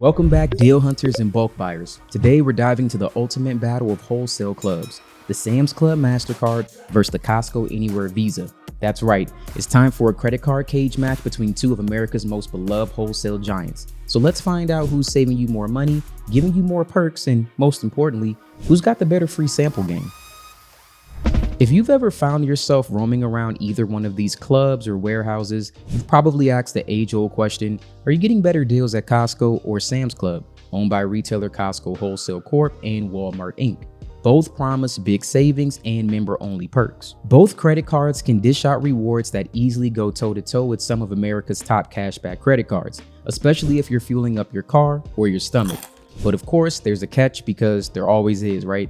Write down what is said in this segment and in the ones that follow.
Welcome back, deal hunters and bulk buyers. Today we're diving into the ultimate battle of wholesale clubs, the Sam's Club Mastercard versus the Costco Anywhere Visa. That's right, it's time for a credit card cage match between two of America's most beloved wholesale giants. So let's find out who's saving you more money, giving you more perks, and most importantly, who's got the better free sample game. If you've ever found yourself roaming around either one of these clubs or warehouses, you've probably asked the age-old question, are you getting better deals at Costco or Sam's Club, owned by retailer Costco Wholesale Corp and Walmart Inc.? Both promise big savings and member-only perks. Both credit cards can dish out rewards that easily go toe-to-toe with some of America's top cashback credit cards, especially if you're fueling up your car or your stomach. But of course, there's a catch because there always is, right?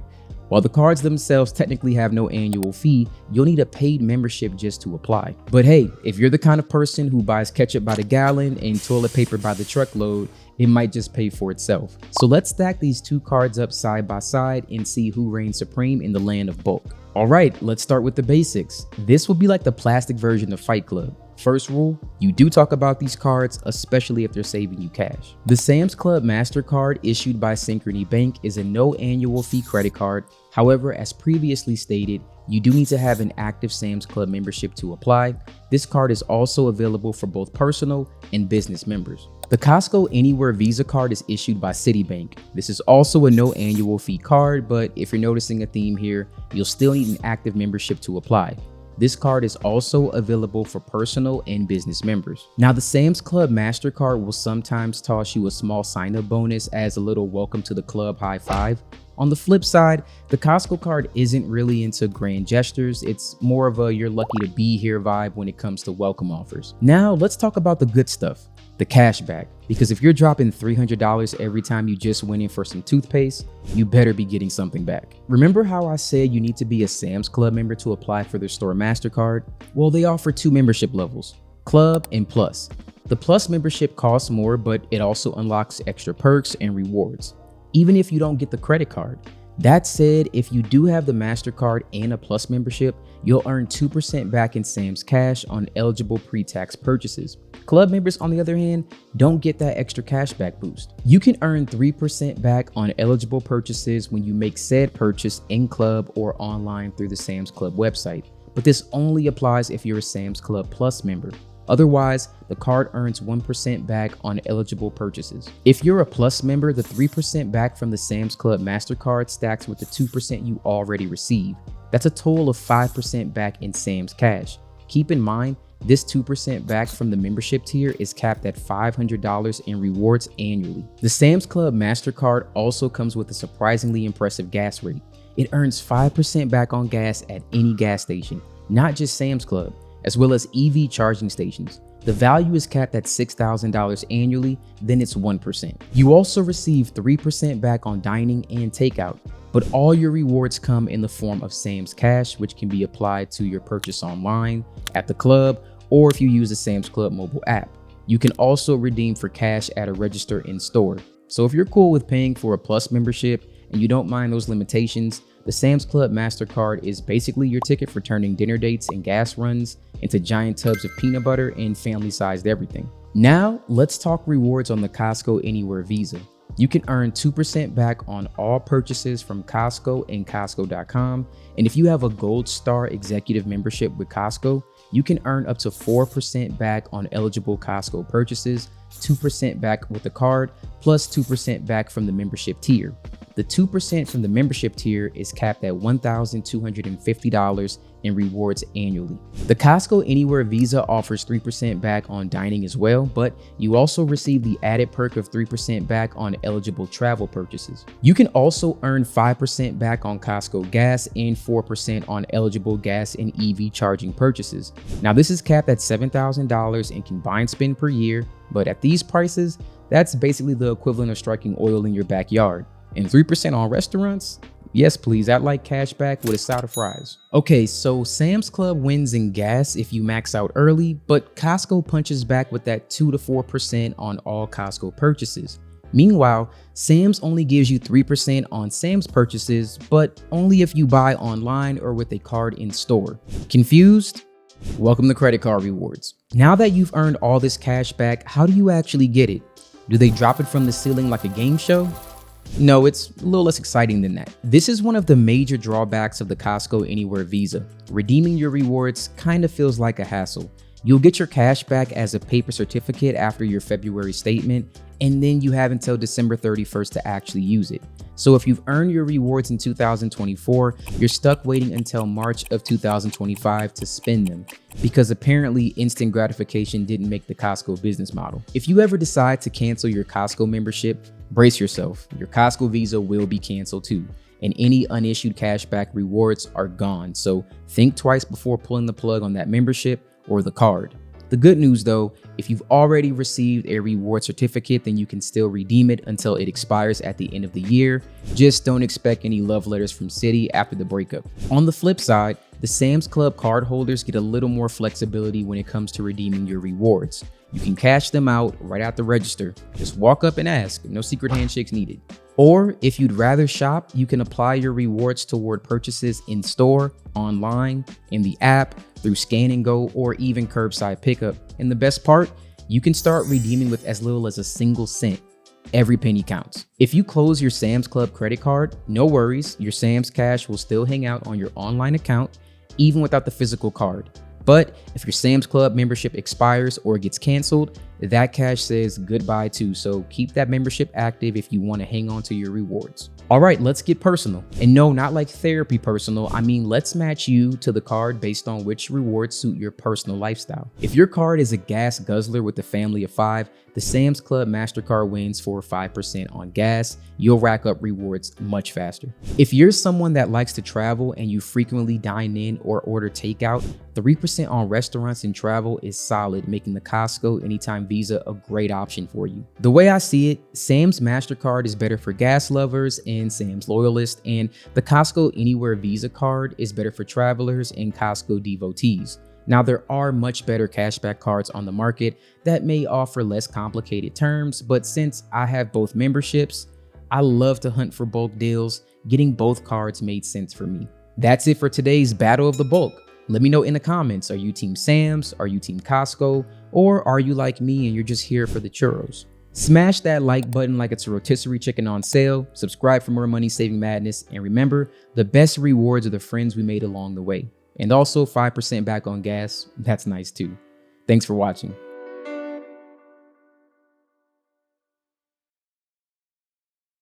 While the cards themselves technically have no annual fee, you'll need a paid membership just to apply. But hey, if you're the kind of person who buys ketchup by the gallon and toilet paper by the truckload, it might just pay for itself. So let's stack these two cards up side by side and see who reigns supreme in the land of bulk. All right, let's start with the basics. This will be like the plastic version of Fight Club. First rule, you do talk about these cards, especially if they're saving you cash. The Sam's Club Mastercard issued by Synchrony Bank is a no annual fee credit card. However, as previously stated, you do need to have an active Sam's Club membership to apply. This card is also available for both personal and business members. The Costco Anywhere Visa card is issued by Citibank. This is also a no annual fee card, but if you're noticing a theme here, you'll still need an active membership to apply. This card is also available for personal and business members. Now, the Sam's Club Mastercard will sometimes toss you a small sign-up bonus as a little welcome to the club high five. On the flip side, the Costco card isn't really into grand gestures. It's more of a you're lucky to be here vibe when it comes to welcome offers. Now, let's talk about the good stuff, the cash back. Because if you're dropping $300 every time you just went in for some toothpaste, you better be getting something back. Remember how I said you need to be a Sam's Club member to apply for their store Mastercard? Well, they offer two membership levels, Club and Plus. The Plus membership costs more, but it also unlocks extra perks and rewards, even if you don't get the credit card. That said, if you do have the MasterCard and a Plus membership, you'll earn 2% back in Sam's cash on eligible pre-tax purchases. Club members, on the other hand, don't get that extra cashback boost. You can earn 3% back on eligible purchases when you make said purchase in club or online through the Sam's Club website, but this only applies if you're a Sam's Club Plus member. Otherwise, the card earns 1% back on eligible purchases. If you're a Plus member, the 3% back from the Sam's Club MasterCard stacks with the 2% you already receive. That's a total of 5% back in Sam's cash. Keep in mind, this 2% back from the membership tier is capped at $500 in rewards annually. The Sam's Club MasterCard also comes with a surprisingly impressive gas rate. It earns 5% back on gas at any gas station, not just Sam's Club, as well as EV charging stations. The value is capped at $6,000 annually, then it's 1%. You also receive 3% back on dining and takeout, but all your rewards come in the form of Sam's Cash, which can be applied to your purchase online, at the club, or if you use the Sam's Club mobile app. You can also redeem for cash at a register in store. So if you're cool with paying for a Plus membership and you don't mind those limitations, the Sam's Club MasterCard is basically your ticket for turning dinner dates and gas runs into giant tubs of peanut butter and family-sized everything. Now, let's talk rewards on the Costco Anywhere Visa. You can earn 2% back on all purchases from Costco and Costco.com. And if you have a Gold Star Executive membership with Costco, you can earn up to 4% back on eligible Costco purchases, 2% back with the card, plus 2% back from the membership tier. The 2% from the membership tier is capped at $1,250 in rewards annually. The Costco Anywhere Visa offers 3% back on dining as well, but you also receive the added perk of 3% back on eligible travel purchases. You can also earn 5% back on Costco gas and 4% on eligible gas and EV charging purchases. Now, this is capped at $7,000 in combined spend per year, but at these prices, that's basically the equivalent of striking oil in your backyard. And 3% on restaurants? Yes, please. I'd like cash back with a side of fries. Okay, so Sam's Club wins in gas if you max out early, but Costco punches back with that 2 to 4% on all Costco purchases. Meanwhile, Sam's only gives you 3% on Sam's purchases, but only if you buy online or with a card in store. Confused? Welcome to credit card rewards. Now that you've earned all this cash back, how do you actually get it? Do they drop it from the ceiling like a game show? No, it's a little less exciting than that. This is one of the major drawbacks of the Costco Anywhere Visa. Redeeming your rewards kind of feels like a hassle. You'll get your cash back as a paper certificate after your February statement, and then you have until December 31st to actually use it. So if you've earned your rewards in 2024, you're stuck waiting until March of 2025 to spend them, because apparently instant gratification didn't make the Costco business model. If you ever decide to cancel your Costco membership, brace yourself. Your Costco Visa will be canceled too, and any unissued cashback rewards are gone. So think twice before pulling the plug on that membership or the card. The good news though, if you've already received a reward certificate, then you can still redeem it until it expires at the end of the year. Just don't expect any love letters from Citi after the breakup. On the flip side, the Sam's Club card holders get a little more flexibility when it comes to redeeming your rewards. You can cash them out right at the register. Just walk up and ask, no secret handshakes needed. Or if you'd rather shop, you can apply your rewards toward purchases in store, online, in the app, through Scan and Go, or even curbside pickup. And the best part, you can start redeeming with as little as a single cent. Every penny counts. If you close your Sam's Club credit card, no worries, your Sam's Cash will still hang out on your online account, even without the physical card. But if your Sam's Club membership expires or gets canceled, that cash says goodbye too. So keep that membership active if you want to hang on to your rewards. All right, let's get personal. And no, not like therapy personal. I mean, let's match you to the card based on which rewards suit your personal lifestyle. If your card is a gas guzzler with a family of 5, the Sam's Club Mastercard wins for 5% on gas. You'll rack up rewards much faster. If you're someone that likes to travel and you frequently dine in or order takeout, 3% on restaurants and travel is solid, making the Costco Anytime Visa a great option for you. The way I see it, Sam's Mastercard is better for gas lovers and Sam's loyalists, and the Costco Anywhere Visa card is better for travelers and Costco devotees. Now, there are much better cashback cards on the market that may offer less complicated terms, but since I have both memberships, I love to hunt for bulk deals. Getting both cards made sense for me. That's it for today's Battle of the Bulk. Let me know in the comments, are you Team Sam's, are you Team Costco, or are you like me and you're just here for the churros? Smash that like button like it's a rotisserie chicken on sale, subscribe for more money saving madness, and remember, the best rewards are the friends we made along the way. And also 5% back on gas, that's nice too. Thanks for watching.